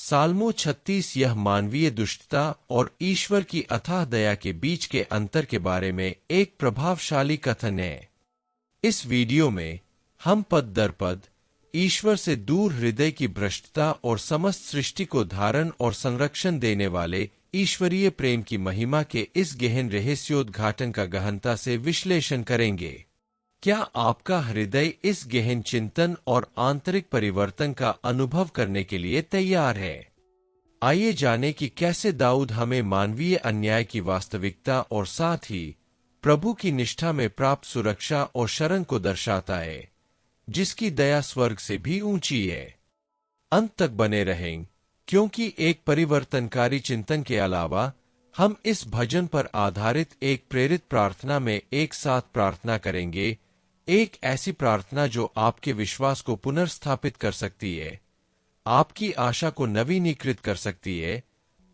Salmo 36 यह मानवीय दुष्टता और ईश्वर की अथाह दया के बीच के अंतर के बारे में एक प्रभावशाली कथन है। इस वीडियो में हम पद दर पद ईश्वर से दूर हृदय की भ्रष्टता और समस्त सृष्टि को धारण और संरक्षण देने वाले ईश्वरीय प्रेम की महिमा के इस गहन रहस्योद्घाटन का गहनता से विश्लेषण करेंगे। क्या आपका हृदय इस गहन चिंतन और आंतरिक परिवर्तन का अनुभव करने के लिए तैयार है? आइए जानें कि कैसे दाऊद हमें मानवीय अन्याय की वास्तविकता और साथ ही प्रभु की निष्ठा में प्राप्त सुरक्षा और शरण को दर्शाता है, जिसकी दया स्वर्ग से भी ऊंची है। अंत तक बने रहें, क्योंकि एक परिवर्तनकारी चिंतन के अलावा हम इस भजन पर आधारित एक प्रेरित प्रार्थना में एक साथ प्रार्थना करेंगे, एक ऐसी प्रार्थना जो आपके विश्वास को पुनर्स्थापित कर सकती है, आपकी आशा को नवीनीकृत कर सकती है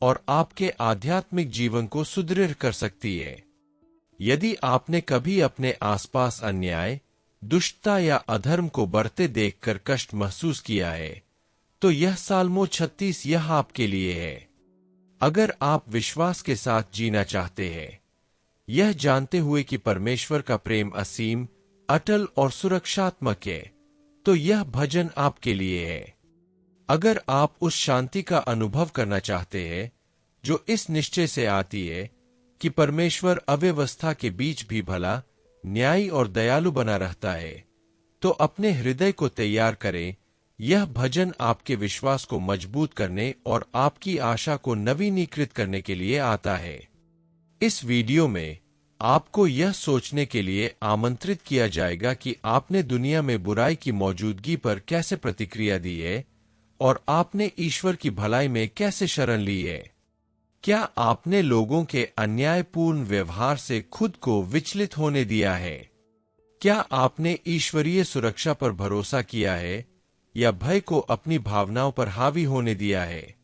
और आपके आध्यात्मिक जीवन को सुदृढ़ कर सकती है। यदि आपने कभी अपने आसपास अन्याय, दुष्टता या अधर्म को बढ़ते देखकर कष्ट महसूस किया है, तो यह साल्मो 36 यह आपके लिए है। अगर आप विश्वास के साथ जीना चाहते हैं, यह जानते हुए कि परमेश्वर का प्रेम असीम, अटल और सुरक्षात्मक है, तो यह भजन आपके लिए है। अगर आप उस शांति का अनुभव करना चाहते हैं जो इस निश्चय से आती है कि परमेश्वर अव्यवस्था के बीच भी भला, न्यायी और दयालु बना रहता है, तो अपने हृदय को तैयार करें। यह भजन आपके विश्वास को मजबूत करने और आपकी आशा को नवीनीकृत करने के लिए आता है। इस वीडियो में आपको यह सोचने के लिए आमंत्रित किया जाएगा कि आपने दुनिया में बुराई की मौजूदगी पर कैसे प्रतिक्रिया दी है और आपने ईश्वर की भलाई में कैसे शरण ली है। क्या आपने लोगों के अन्यायपूर्ण व्यवहार से खुद को विचलित होने दिया है? क्या आपने ईश्वरीय सुरक्षा पर भरोसा किया है या भय को अपनी भावनाओं पर हावी होने दिया है?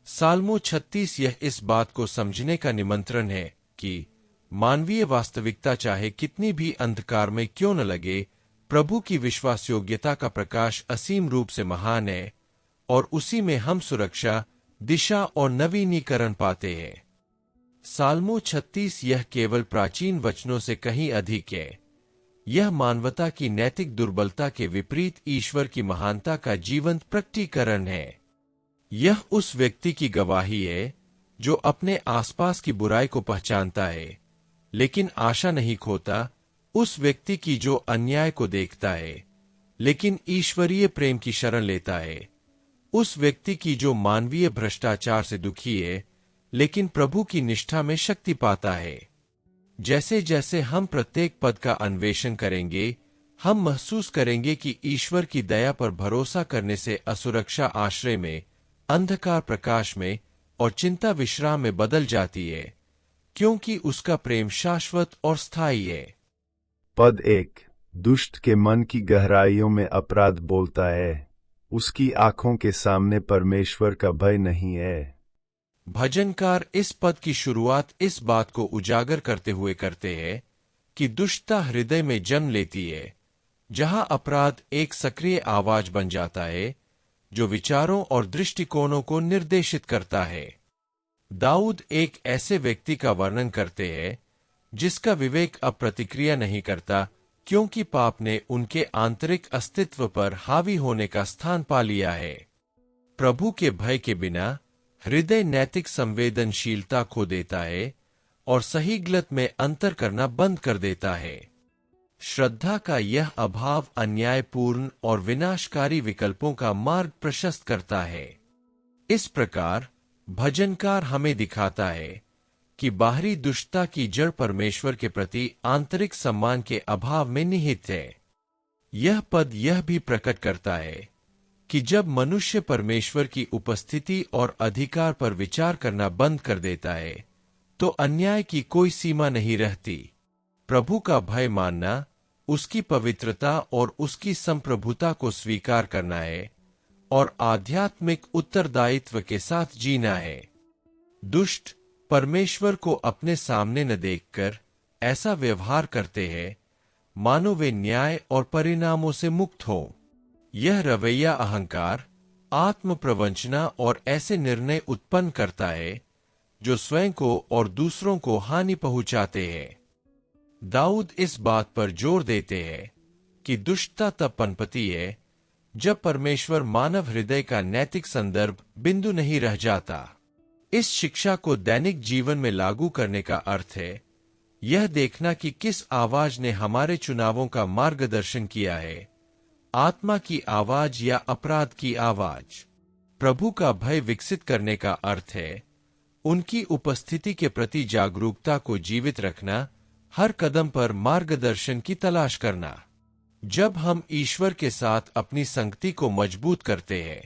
साल्मो 36 यह इस बात को समझने का निमंत्रण है कि मानवीय वास्तविकता चाहे कितनी भी अंधकार में क्यों न लगे, प्रभु की विश्वासयोग्यता का प्रकाश असीम रूप से महान है और उसी में हम सुरक्षा, दिशा और नवीनीकरण पाते हैं। साल्मो 36 यह केवल प्राचीन वचनों से कहीं अधिक है। यह मानवता की नैतिक दुर्बलता के विपरीत ईश्वर की महानता का जीवंत प्रकटीकरण है। यह उस व्यक्ति की गवाही है जो अपने आसपास की बुराई को पहचानता है लेकिन आशा नहीं खोता, उस व्यक्ति की जो अन्याय को देखता है लेकिन ईश्वरीय प्रेम की शरण लेता है, उस व्यक्ति की जो मानवीय भ्रष्टाचार से दुखी है लेकिन प्रभु की निष्ठा में शक्ति पाता है। जैसे जैसे हम प्रत्येक पद का अन्वेषण करेंगे, हम महसूस करेंगे कि ईश्वर की दया पर भरोसा करने से असुरक्षा आश्रय में, अंधकार प्रकाश में और चिंता विश्राम में बदल जाती है, क्योंकि उसका प्रेम शाश्वत और स्थायी है। पद 1 दुष्ट के मन की गहराइयों में अपराध बोलता है, उसकी आंखों के सामने परमेश्वर का भय नहीं है। भजनकार इस पद की शुरुआत इस बात को उजागर करते हुए करते हैं कि दुष्टता हृदय में जन्म लेती है, जहां अपराध एक सक्रिय आवाज बन जाता है जो विचारों और दृष्टिकोणों को निर्देशित करता है। दाऊद एक ऐसे व्यक्ति का वर्णन करते हैं जिसका विवेक अब प्रतिक्रिया नहीं करता, क्योंकि पाप ने उनके आंतरिक अस्तित्व पर हावी होने का स्थान पा लिया है। प्रभु के भय के बिना हृदय नैतिक संवेदनशीलता खो देता है और सही गलत में अंतर करना बंद कर देता है। श्रद्धा का यह अभाव अन्यायपूर्ण और विनाशकारी विकल्पों का मार्ग प्रशस्त करता है। इस प्रकार भजनकार हमें दिखाता है कि बाहरी दुष्टता की जड़ परमेश्वर के प्रति आंतरिक सम्मान के अभाव में निहित है। यह पद यह भी प्रकट करता है कि जब मनुष्य परमेश्वर की उपस्थिति और अधिकार पर विचार करना बंद कर देता है, तो अन्याय की कोई सीमा नहीं रहती। प्रभु का भय मानना, उसकी पवित्रता और उसकी संप्रभुता को स्वीकार करना है और आध्यात्मिक उत्तरदायित्व के साथ जीना है। दुष्ट परमेश्वर को अपने सामने न देखकर ऐसा व्यवहार करते हैं मानो वे न्याय और परिणामों से मुक्त हों। यह रवैया अहंकार, आत्म प्रवंचना और ऐसे निर्णय उत्पन्न करता है जो स्वयं को और दूसरों को हानि पहुंचाते हैं। दाऊद इस बात पर जोर देते हैं कि दुष्टता तब पनपती है जब परमेश्वर मानव हृदय का नैतिक संदर्भ बिंदु नहीं रह जाता। इस शिक्षा को दैनिक जीवन में लागू करने का अर्थ है यह देखना कि किस आवाज ने हमारे चुनावों का मार्गदर्शन किया है, आत्मा की आवाज या अपराध की आवाज। प्रभु का भय विकसित करने का अर्थ है उनकी उपस्थिति के प्रति जागरूकता को जीवित रखना, हर कदम पर मार्गदर्शन की तलाश करना। जब हम ईश्वर के साथ अपनी संगति को मजबूत करते हैं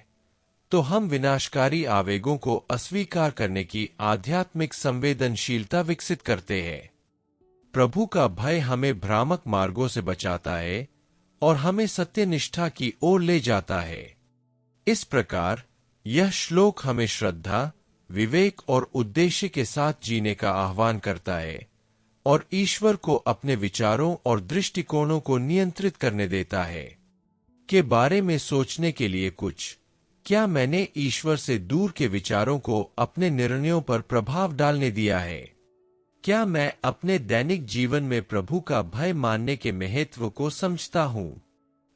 तो हम विनाशकारी आवेगों को अस्वीकार करने की आध्यात्मिक संवेदनशीलता विकसित करते हैं। प्रभु का भय हमें भ्रामक मार्गों से बचाता है और हमें सत्यनिष्ठा की ओर ले जाता है। इस प्रकार यह श्लोक हमें श्रद्धा, विवेक और उद्देश्य के साथ जीने का आह्वान करता है और ईश्वर को अपने विचारों और दृष्टिकोणों को नियंत्रित करने देता है। के बारे में सोचने के लिए कुछ, क्या मैंने ईश्वर से दूर के विचारों को अपने निर्णयों पर प्रभाव डालने दिया है? क्या मैं अपने दैनिक जीवन में प्रभु का भय मानने के महत्व को समझता हूँ?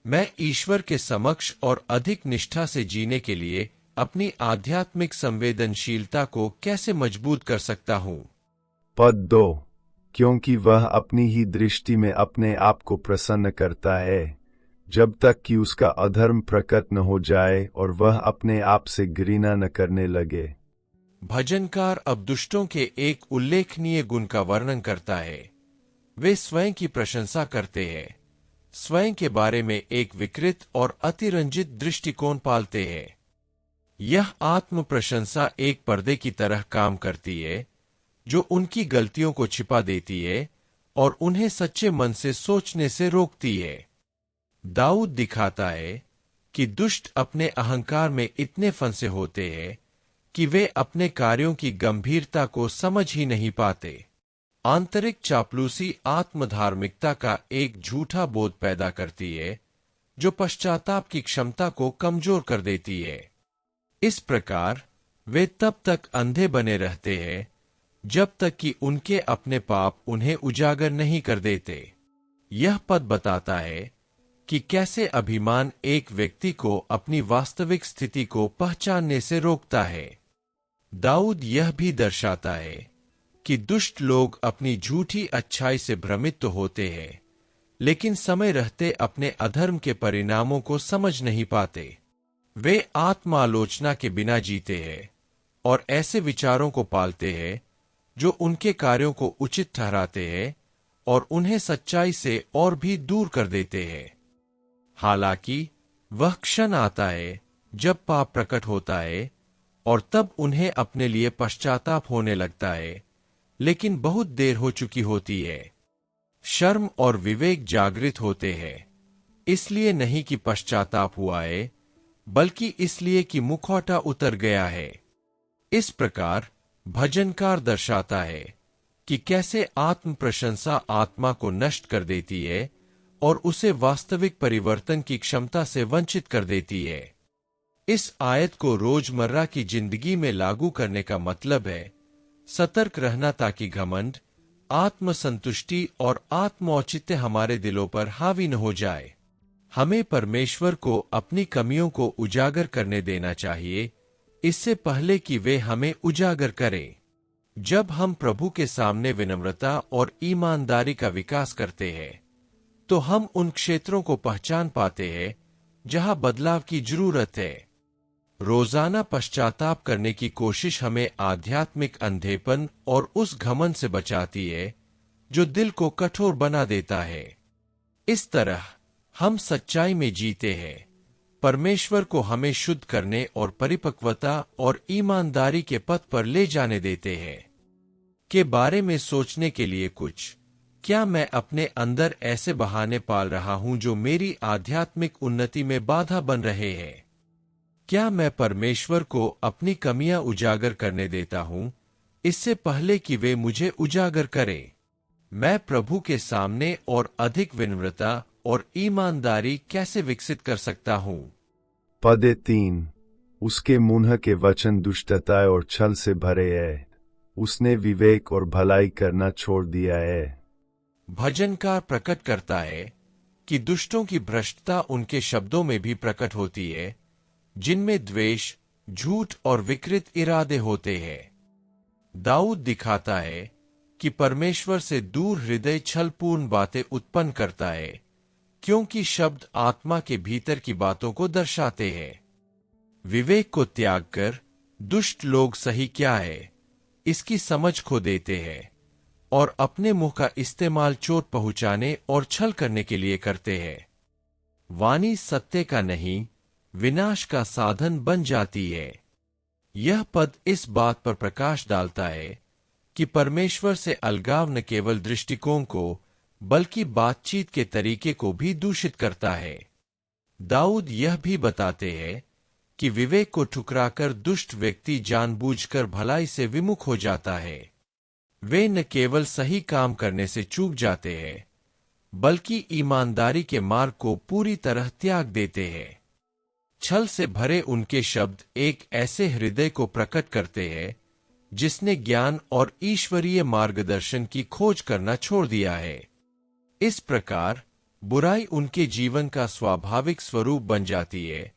मैं ईश्वर के समक्ष और अधिक निष्ठा से जीने के लिए अपनी आध्यात्मिक संवेदनशीलता को कैसे मजबूत कर सकता हूँ? पद 2, क्योंकि वह अपनी ही दृष्टि में अपने आप को प्रसन्न करता है, जब तक कि उसका अधर्म प्रकट न हो जाए और वह अपने आप से घृणा न करने लगे। भजनकार अब दुष्टों के एक उल्लेखनीय गुण का वर्णन करता है। वे स्वयं की प्रशंसा करते हैं, स्वयं के बारे में एक विकृत और अतिरंजित दृष्टिकोण पालते हैं। यह आत्म प्रशंसा एक पर्दे की तरह काम करती है जो उनकी गलतियों को छिपा देती है और उन्हें सच्चे मन से सोचने से रोकती है। दाऊद दिखाता है कि दुष्ट अपने अहंकार में इतने फंसे होते हैं कि वे अपने कार्यों की गंभीरता को समझ ही नहीं पाते। आंतरिक चापलूसी आत्मधार्मिकता का एक झूठा बोध पैदा करती है जो पश्चाताप की क्षमता को कमजोर कर देती है। इस प्रकार वे तब तक अंधे बने रहते हैं जब तक कि उनके अपने पाप उन्हें उजागर नहीं कर देते। यह पद बताता है कि कैसे अभिमान एक व्यक्ति को अपनी वास्तविक स्थिति को पहचानने से रोकता है। दाऊद यह भी दर्शाता है कि दुष्ट लोग अपनी झूठी अच्छाई से भ्रमित तो होते हैं, लेकिन समय रहते अपने अधर्म के परिणामों को समझ नहीं पाते। वे आत्मालोचना के बिना जीते हैं और ऐसे विचारों को पालते हैं जो उनके कार्यों को उचित ठहराते हैं और उन्हें सच्चाई से और भी दूर कर देते हैं। हालांकि वह क्षण आता है जब पाप प्रकट होता है और तब उन्हें अपने लिए पश्चाताप होने लगता है, लेकिन बहुत देर हो चुकी होती है। शर्म और विवेक जागृत होते हैं, इसलिए नहीं कि पश्चाताप हुआ है, बल्कि इसलिए कि मुखौटा उतर गया है। इस प्रकार भजनकार दर्शाता है कि कैसे आत्म प्रशंसा आत्मा को नष्ट कर देती है और उसे वास्तविक परिवर्तन की क्षमता से वंचित कर देती है। इस आयत को रोजमर्रा की जिंदगी में लागू करने का मतलब है सतर्क रहना ताकि घमंड, आत्मसंतुष्टि और आत्मौचित्य हमारे दिलों पर हावी न हो जाए। हमें परमेश्वर को अपनी कमियों को उजागर करने देना चाहिए, इससे पहले कि वे हमें उजागर करें। जब हम प्रभु के सामने विनम्रता और ईमानदारी का विकास करते हैं, तो हम उन क्षेत्रों को पहचान पाते हैं जहां बदलाव की जरूरत है। रोजाना पश्चाताप करने की कोशिश हमें आध्यात्मिक अंधेपन और उस घमंड से बचाती है जो दिल को कठोर बना देता है। इस तरह हम सच्चाई में जीते हैं, परमेश्वर को हमें शुद्ध करने और परिपक्वता और ईमानदारी के पथ पर ले जाने देते हैं। के बारे में सोचने के लिए कुछ, क्या मैं अपने अंदर ऐसे बहाने पाल रहा हूं जो मेरी आध्यात्मिक उन्नति में बाधा बन रहे हैं? क्या मैं परमेश्वर को अपनी कमियां उजागर करने देता हूं, इससे पहले कि वे मुझे उजागर करें? मैं प्रभु के सामने और अधिक विनम्रता और ईमानदारी कैसे विकसित कर सकता हूं? पद 3, उसके मुंह के वचन दुष्टता और छल से भरे हैं। उसने विवेक और भलाई करना छोड़ दिया है। भजनकार प्रकट करता है कि दुष्टों की भ्रष्टता उनके शब्दों में भी प्रकट होती है, जिनमें द्वेष, झूठ और विकृत इरादे होते हैं। दाऊद दिखाता है कि परमेश्वर से दूर हृदय छलपूर्ण बातें उत्पन्न करता है, क्योंकि शब्द आत्मा के भीतर की बातों को दर्शाते हैं। विवेक को त्याग कर दुष्ट लोग सही क्या है, इसकी समझ खो देते हैं और अपने मुंह का इस्तेमाल चोट पहुंचाने और छल करने के लिए करते हैं। वाणी सत्य का नहीं, विनाश का साधन बन जाती है। यह पद इस बात पर प्रकाश डालता है कि परमेश्वर से अलगाव न केवल दृष्टिकोण को बल्कि बातचीत के तरीके को भी दूषित करता है। दाऊद यह भी बताते हैं कि विवेक को ठुकराकर दुष्ट व्यक्ति जानबूझकर भलाई से विमुख हो जाता है। वे न केवल सही काम करने से चूक जाते हैं, बल्कि ईमानदारी के मार्ग को पूरी तरह त्याग देते हैं। छल से भरे उनके शब्द एक ऐसे हृदय को प्रकट करते हैं जिसने ज्ञान और ईश्वरीय मार्गदर्शन की खोज करना छोड़ दिया है। इस प्रकार बुराई उनके जीवन का स्वाभाविक स्वरूप बन जाती है,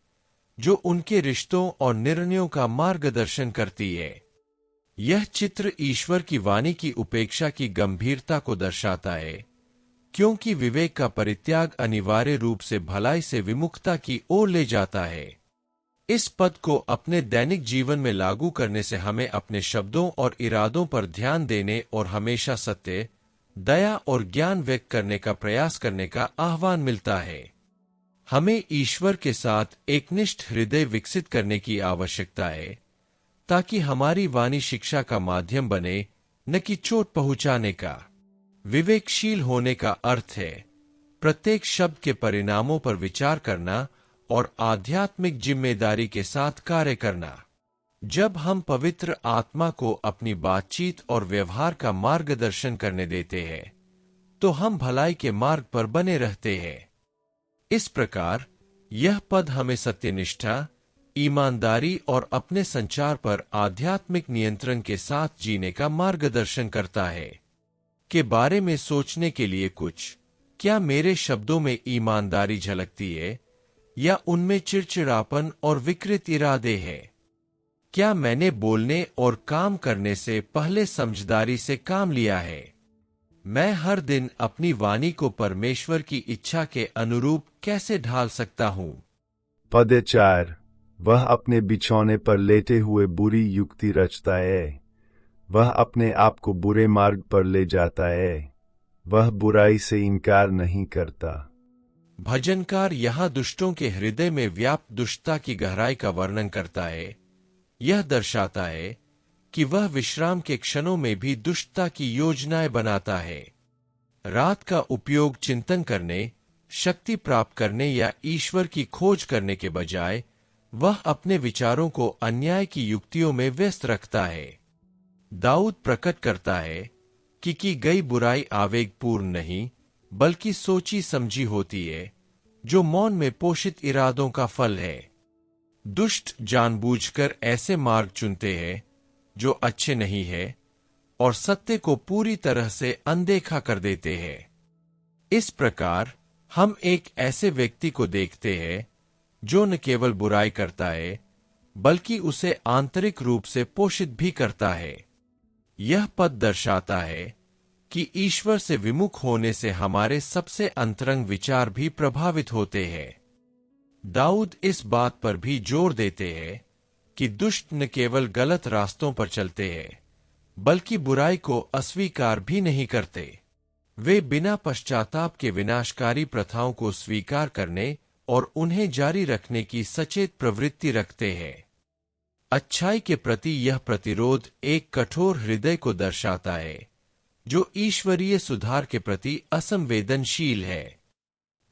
जो उनके रिश्तों और निर्णयों का मार्गदर्शन करती है। यह चित्र ईश्वर की वाणी की उपेक्षा की गंभीरता को दर्शाता है, क्योंकि विवेक का परित्याग अनिवार्य रूप से भलाई से विमुखता की ओर ले जाता है। इस पद को अपने दैनिक जीवन में लागू करने से हमें अपने शब्दों और इरादों पर ध्यान देने और हमेशा सत्य, दया और ज्ञान व्यक्त करने का प्रयास करने का आह्वान मिलता है। हमें ईश्वर के साथ एकनिष्ठ हृदय विकसित करने की आवश्यकता है, ताकि हमारी वाणी शिक्षा का माध्यम बने, न कि चोट पहुंचाने का। विवेकशील होने का अर्थ है प्रत्येक शब्द के परिणामों पर विचार करना और आध्यात्मिक जिम्मेदारी के साथ कार्य करना। जब हम पवित्र आत्मा को अपनी बातचीत और व्यवहार का मार्गदर्शन करने देते हैं, तो हम भलाई के मार्ग पर बने रहते हैं। इस प्रकार यह पद हमें सत्यनिष्ठा, ईमानदारी और अपने संचार पर आध्यात्मिक नियंत्रण के साथ जीने का मार्गदर्शन करता है। के बारे में सोचने के लिए कुछ, क्या मेरे शब्दों में ईमानदारी झलकती है या उनमें चिड़चिड़ापन और विकृत इरादे हैं? क्या मैंने बोलने और काम करने से पहले समझदारी से काम लिया है? मैं हर दिन अपनी वाणी को परमेश्वर की इच्छा के अनुरूप कैसे ढाल सकता हूँ? पद 4। वह अपने बिछौने पर लेटे हुए बुरी युक्ति रचता है। वह अपने आप को बुरे मार्ग पर ले जाता है। वह बुराई से इनकार नहीं करता। भजनकार यहाँ दुष्टों के हृदय में व्याप्त दुष्टता की गहराई का वर्णन करता है। यह दर्शाता है कि वह विश्राम के क्षणों में भी दुष्टता की योजनाएं बनाता है। रात का उपयोग चिंतन करने, शक्ति प्राप्त करने या ईश्वर की खोज करने के बजाय वह अपने विचारों को अन्याय की युक्तियों में व्यस्त रखता है। दाऊद प्रकट करता है कि की गई बुराई आवेगपूर्ण नहीं, बल्कि सोची समझी होती है, जो मौन में पोषित इरादों का फल है। दुष्ट जानबूझकर ऐसे मार्ग चुनते हैं जो अच्छे नहीं है और सत्य को पूरी तरह से अनदेखा कर देते हैं। इस प्रकार हम एक ऐसे व्यक्ति को देखते हैं जो न केवल बुराई करता है, बल्कि उसे आंतरिक रूप से पोषित भी करता है। यह पद दर्शाता है कि ईश्वर से विमुख होने से हमारे सबसे अंतरंग विचार भी प्रभावित होते हैं। दाऊद इस बात पर भी जोर देते हैं कि दुष्ट न केवल गलत रास्तों पर चलते हैं, बल्कि बुराई को अस्वीकार भी नहीं करते। वे बिना पश्चाताप के विनाशकारी प्रथाओं को स्वीकार करने और उन्हें जारी रखने की सचेत प्रवृत्ति रखते हैं। अच्छाई के प्रति यह प्रतिरोध एक कठोर हृदय को दर्शाता है, जो ईश्वरीय सुधार के प्रति असंवेदनशील है।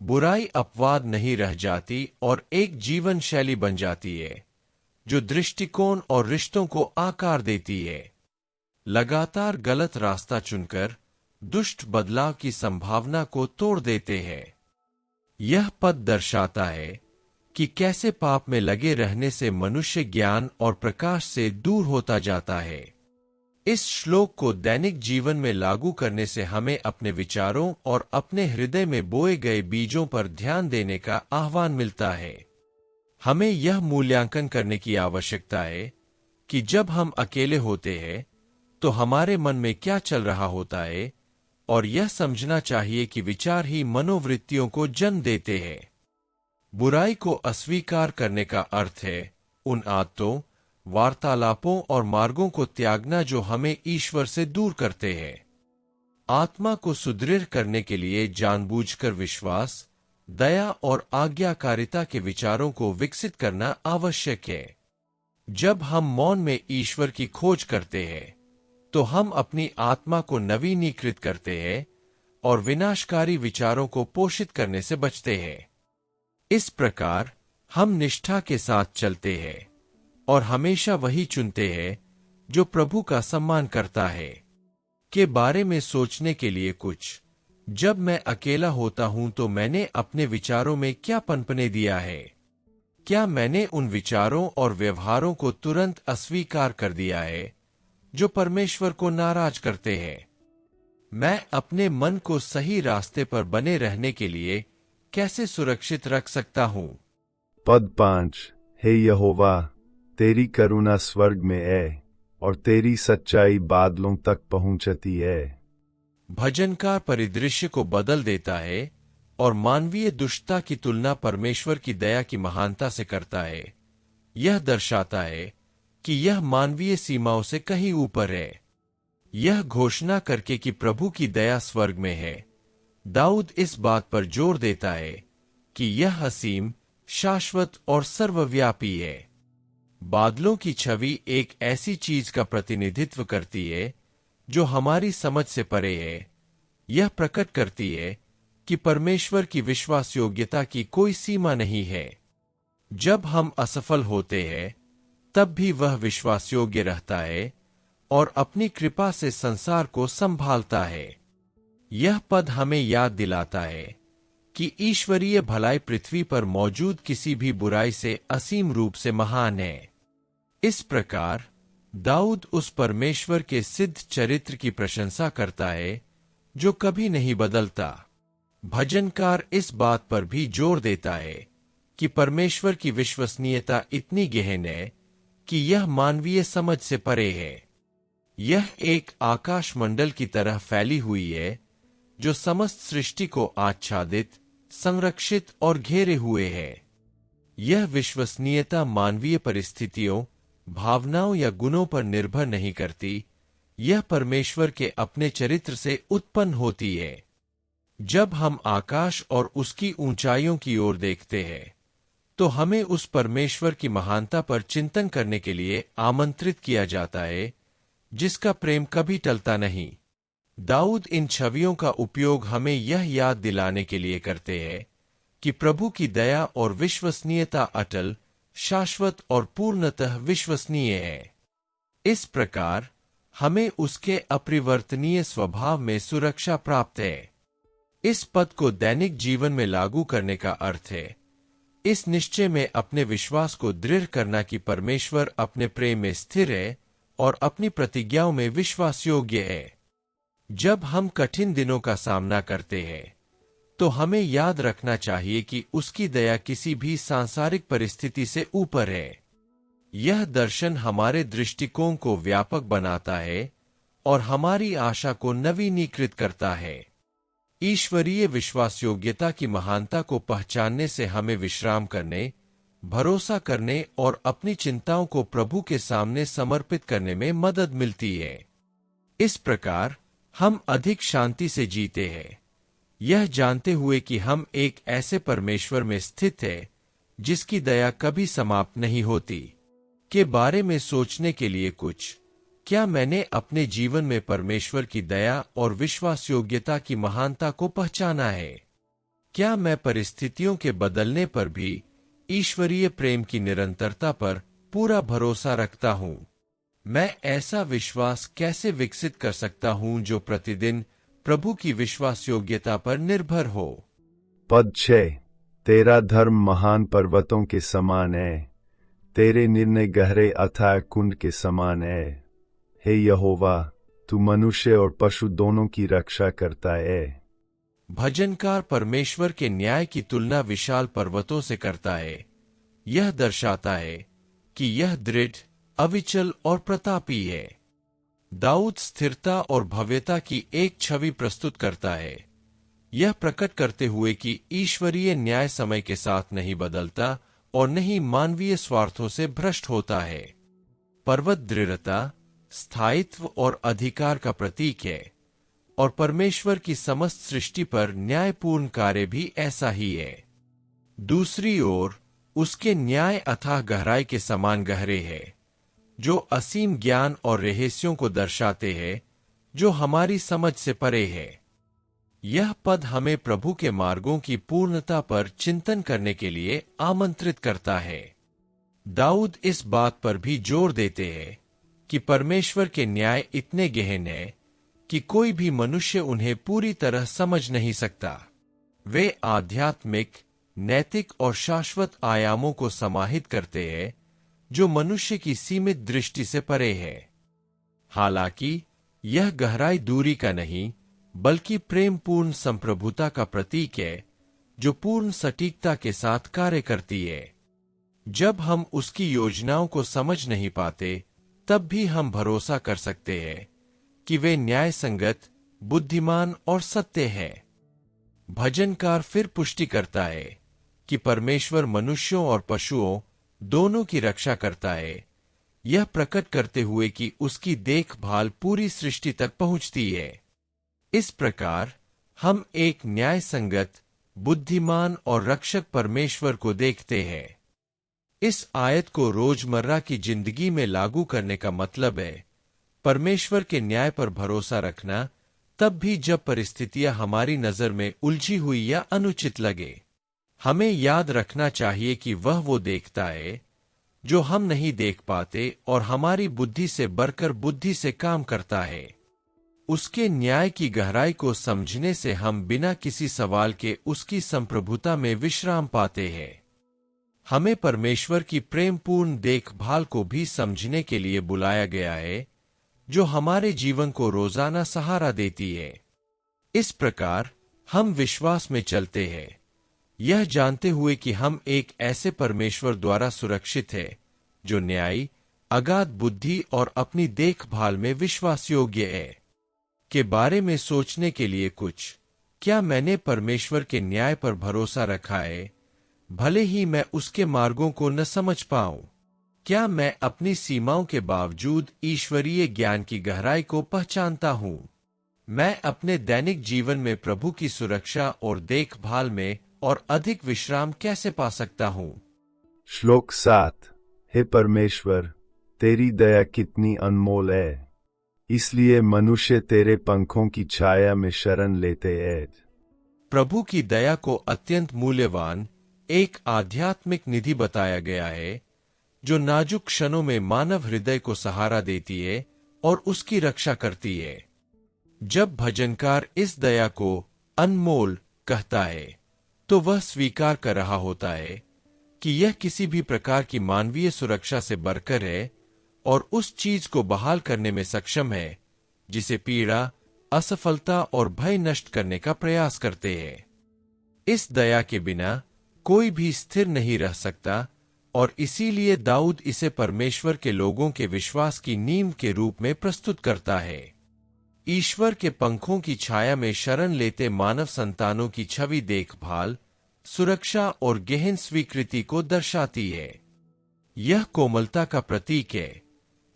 बुराई अपवाद नहीं रह जाती और एक जीवन शैली बन जाती है, जो दृष्टिकोण और रिश्तों को आकार देती है। लगातार गलत रास्ता चुनकर दुष्ट बदलाव की संभावना को तोड़ देते हैं। यह पद दर्शाता है कि कैसे पाप में लगे रहने से मनुष्य ज्ञान और प्रकाश से दूर होता जाता है। इस श्लोक को दैनिक जीवन में लागू करने से हमें अपने विचारों और अपने हृदय में बोए गए बीजों पर ध्यान देने का आह्वान मिलता है। हमें यह मूल्यांकन करने की आवश्यकता है कि जब हम अकेले होते हैं तो हमारे मन में क्या चल रहा होता है, और यह समझना चाहिए कि विचार ही मनोवृत्तियों को जन्म देते हैं। बुराई को अस्वीकार करने का अर्थ है उन आदतों, वार्तालापों और मार्गों को त्यागना जो हमें ईश्वर से दूर करते हैं। आत्मा को सुदृढ़ करने के लिए जानबूझकर विश्वास, दया और आज्ञाकारिता के विचारों को विकसित करना आवश्यक है। जब हम मौन में ईश्वर की खोज करते हैं तो हम अपनी आत्मा को नवीनीकृत करते हैं और विनाशकारी विचारों को पोषित करने से बचते हैं। इस प्रकार हम निष्ठा के साथ चलते हैं और हमेशा वही चुनते हैं जो प्रभु का सम्मान करता है। के बारे में सोचने के लिए कुछ। जब मैं अकेला होता हूं तो मैंने अपने विचारों में क्या पनपने दिया है? क्या मैंने उन विचारों और व्यवहारों को तुरंत अस्वीकार कर दिया है जो परमेश्वर को नाराज करते हैं? मैं अपने मन को सही रास्ते पर बने रहने के लिए कैसे सुरक्षित रख सकता हूं? पद 5। हे यहोवा, तेरी करुणा स्वर्ग में है और तेरी सच्चाई बादलों तक पहुंचती है। भजनकार परिदृश्य को बदल देता है और मानवीय दुष्टता की तुलना परमेश्वर की दया की महानता से करता है। यह दर्शाता है कि यह मानवीय सीमाओं से कहीं ऊपर है। यह घोषणा करके कि प्रभु की दया स्वर्ग में है, दाऊद इस बात पर जोर देता है कि यह असीम, शाश्वत और सर्वव्यापी है। बादलों की छवि एक ऐसी चीज का प्रतिनिधित्व करती है जो हमारी समझ से परे है। यह प्रकट करती है कि परमेश्वर की विश्वास योग्यता की कोई सीमा नहीं है। जब हम असफल होते हैं तब भी वह विश्वास योग्य रहता है और अपनी कृपा से संसार को संभालता है। यह पद हमें याद दिलाता है कि ईश्वरीय भलाई पृथ्वी पर मौजूद किसी भी बुराई से असीम रूप से महान है। इस प्रकार दाऊद उस परमेश्वर के सिद्ध चरित्र की प्रशंसा करता है जो कभी नहीं बदलता। भजनकार इस बात पर भी जोर देता है कि परमेश्वर की विश्वसनीयता इतनी गहन है कि यह मानवीय समझ से परे है। यह एक आकाश मंडल की तरह फैली हुई है जो समस्त सृष्टि को आच्छादित, संरक्षित और घेरे हुए है। यह विश्वसनीयता मानवीय परिस्थितियों, भावनाओं या गुणों पर निर्भर नहीं करती। यह परमेश्वर के अपने चरित्र से उत्पन्न होती है। जब हम आकाश और उसकी ऊंचाइयों की ओर देखते हैं तो हमें उस परमेश्वर की महानता पर चिंतन करने के लिए आमंत्रित किया जाता है जिसका प्रेम कभी टलता नहीं। दाऊद इन छवियों का उपयोग हमें यह याद दिलाने के लिए करते हैं कि प्रभु की दया और विश्वसनीयता अटल, शाश्वत और पूर्णतः विश्वसनीय है। इस प्रकार हमें उसके अपरिवर्तनीय स्वभाव में सुरक्षा प्राप्त है। इस पद को दैनिक जीवन में लागू करने का अर्थ है इस निश्चय में अपने विश्वास को दृढ़ करना कि परमेश्वर अपने प्रेम में स्थिर है और अपनी प्रतिज्ञाओं में विश्वास योग्य है। जब हम कठिन दिनों का सामना करते हैं तो हमें याद रखना चाहिए कि उसकी दया किसी भी सांसारिक परिस्थिति से ऊपर है। यह दर्शन हमारे दृष्टिकोण को व्यापक बनाता है और हमारी आशा को नवीनीकृत करता है। ईश्वरीय विश्वास योग्यता की महानता को पहचानने से हमें विश्राम करने, भरोसा करने और अपनी चिंताओं को प्रभु के सामने समर्पित करने में मदद मिलती है। इस प्रकार हम अधिक शांति से जीते हैं, यह जानते हुए कि हम एक ऐसे परमेश्वर में स्थित है जिसकी दया कभी समाप्त नहीं होती। के बारे में सोचने के लिए कुछ। क्या मैंने अपने जीवन में परमेश्वर की दया और विश्वास योग्यता की महानता को पहचाना है? क्या मैं परिस्थितियों के बदलने पर भी ईश्वरीय प्रेम की निरंतरता पर पूरा भरोसा रखता हूं? मैं ऐसा विश्वास कैसे विकसित कर सकता हूं जो प्रतिदिन प्रभु की विश्वास योग्यता पर निर्भर हो? पद 6। तेरा धर्म महान पर्वतों के समान है, तेरे निर्णय गहरे अथाह कुंड के समान है। हे यहोवा, तू मनुष्य और पशु दोनों की रक्षा करता है। भजनकार परमेश्वर के न्याय की तुलना विशाल पर्वतों से करता है। यह दर्शाता है कि यह दृढ़, अविचल और प्रतापी है। दाऊद स्थिरता और भव्यता की एक छवि प्रस्तुत करता है, यह प्रकट करते हुए कि ईश्वरीय न्याय समय के साथ नहीं बदलता और नहीं मानवीय स्वार्थों से भ्रष्ट होता है। पर्वत दृढ़ता, स्थायित्व और अधिकार का प्रतीक है, और परमेश्वर की समस्त सृष्टि पर न्यायपूर्ण कार्य भी ऐसा ही है। दूसरी ओर उसके न्याय अथाह गहराई के समान गहरे हैं, जो असीम ज्ञान और रहस्यों को दर्शाते हैं, जो हमारी समझ से परे है। यह पद हमें प्रभु के मार्गों की पूर्णता पर चिंतन करने के लिए आमंत्रित करता है। दाऊद इस बात पर भी जोर देते हैं कि परमेश्वर के न्याय इतने गहन हैं कि कोई भी मनुष्य उन्हें पूरी तरह समझ नहीं सकता। वे आध्यात्मिक, नैतिक और शाश्वत आयामों को समाहित करते हैं, जो मनुष्य की सीमित दृष्टि से परे है। हालांकि यह गहराई दूरी का नहीं, बल्कि प्रेमपूर्ण संप्रभुता का प्रतीक है, जो पूर्ण सटीकता के साथ कार्य करती है। जब हम उसकी योजनाओं को समझ नहीं पाते, तब भी हम भरोसा कर सकते हैं कि वे न्याय संगत, बुद्धिमान और सत्य है। भजनकार फिर पुष्टि करता है कि परमेश्वर मनुष्यों और पशुओं दोनों की रक्षा करता है, यह प्रकट करते हुए कि उसकी देखभाल पूरी सृष्टि तक पहुंचती है। इस प्रकार हम एक न्याय संगत, बुद्धिमान और रक्षक परमेश्वर को देखते हैं। इस आयत को रोजमर्रा की जिंदगी में लागू करने का मतलब है परमेश्वर के न्याय पर भरोसा रखना, तब भी जब परिस्थितियां हमारी नजर में उलझी हुई या अनुचित लगे। हमें याद रखना चाहिए कि वह वो देखता है जो हम नहीं देख पाते और हमारी बुद्धि से बढ़कर बुद्धि से काम करता है। उसके न्याय की गहराई को समझने से हम बिना किसी सवाल के उसकी संप्रभुता में विश्राम पाते हैं। हमें परमेश्वर की प्रेमपूर्ण देखभाल को भी समझने के लिए बुलाया गया है, जो हमारे जीवन को रोजाना सहारा देती है। इस प्रकार हम विश्वास में चलते हैं, यह जानते हुए कि हम एक ऐसे परमेश्वर द्वारा सुरक्षित है, जो न्यायी, अगाध बुद्धि और अपनी देखभाल में विश्वास योग्य है। के बारे में सोचने के लिए कुछ, क्या मैंने परमेश्वर के न्याय पर भरोसा रखा है, भले ही मैं उसके मार्गों को न समझ पाऊं? क्या मैं अपनी सीमाओं के बावजूद ईश्वरीय ज्ञान की गहराई को पहचानता हूं? मैं अपने दैनिक जीवन में प्रभु की सुरक्षा और देखभाल में और अधिक विश्राम कैसे पा सकता हूं? श्लोक 7। हे परमेश्वर, तेरी दया कितनी अनमोल है, इसलिए मनुष्य तेरे पंखों की छाया में शरण लेते हैं। प्रभु की दया को अत्यंत मूल्यवान एक आध्यात्मिक निधि बताया गया है, जो नाजुक क्षणों में मानव हृदय को सहारा देती है और उसकी रक्षा करती है। जब भजनकार इस दया को अनमोल कहता है, तो वह स्वीकार कर रहा होता है कि यह किसी भी प्रकार की मानवीय सुरक्षा से बढ़कर है और उस चीज को बहाल करने में सक्षम है जिसे पीड़ा, असफलता और भय नष्ट करने का प्रयास करते हैं। इस दया के बिना कोई भी स्थिर नहीं रह सकता, और इसीलिए दाऊद इसे परमेश्वर के लोगों के विश्वास की नींव के रूप में प्रस्तुत करता है। ईश्वर के पंखों की छाया में शरण लेते मानव संतानों की छवि देखभाल, सुरक्षा और गहन स्वीकृति को दर्शाती है। यह कोमलता का प्रतीक है,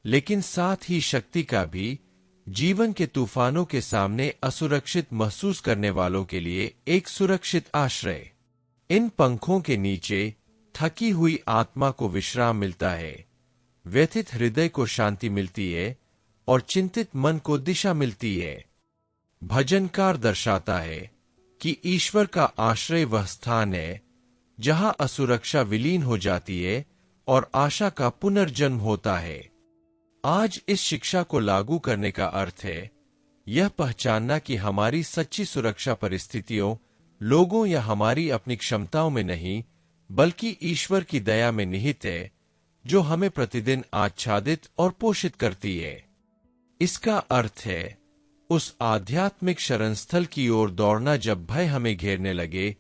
लेकिन साथ ही शक्ति का भी, जीवन के तूफानों के सामने असुरक्षित महसूस करने वालों के लिए एक सुरक्षित आश्रय। इन पंखों के नीचे थकी हुई आत्मा को विश्राम मिलता है, व्यथित हृदय को शांति मिलती है और चिंतित मन को दिशा मिलती है। भजनकार दर्शाता है कि ईश्वर का आश्रय वह स्थान है जहां असुरक्षा विलीन हो जाती है और आशा का पुनर्जन्म होता है। आज इस शिक्षा को लागू करने का अर्थ है यह पहचानना कि हमारी सच्ची सुरक्षा परिस्थितियों, लोगों या हमारी अपनी क्षमताओं में नहीं, बल्कि ईश्वर की दया में निहित है, जो हमें प्रतिदिन आच्छादित और पोषित करती है। इसका अर्थ है उस आध्यात्मिक शरणस्थल की ओर दौड़ना जब भय हमें घेरने लगे,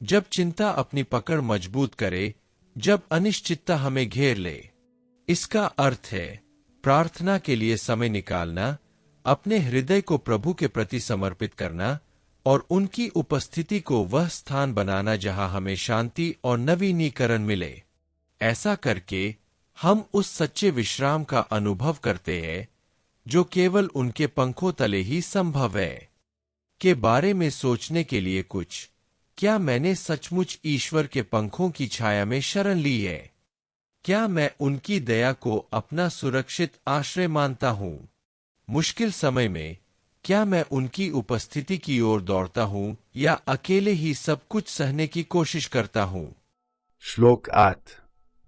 जब चिंता अपनी पकड़ मजबूत करे, जब अनिश्चितता हमें घेर ले। इसका अर्थ है प्रार्थना के लिए समय निकालना, अपने हृदय को प्रभु के प्रति समर्पित करना और उनकी उपस्थिति को वह स्थान बनाना जहां हमें शांति और नवीनीकरण मिले। ऐसा करके हम उस सच्चे विश्राम का अनुभव करते हैं जो केवल उनके पंखों तले ही संभव है। के बारे में सोचने के लिए कुछ, क्या मैंने सचमुच ईश्वर के पंखों की छाया में शरण ली है? क्या मैं उनकी दया को अपना सुरक्षित आश्रय मानता हूं? मुश्किल समय में क्या मैं उनकी उपस्थिति की ओर दौड़ता हूं या अकेले ही सब कुछ सहने की कोशिश करता हूं? श्लोक 8।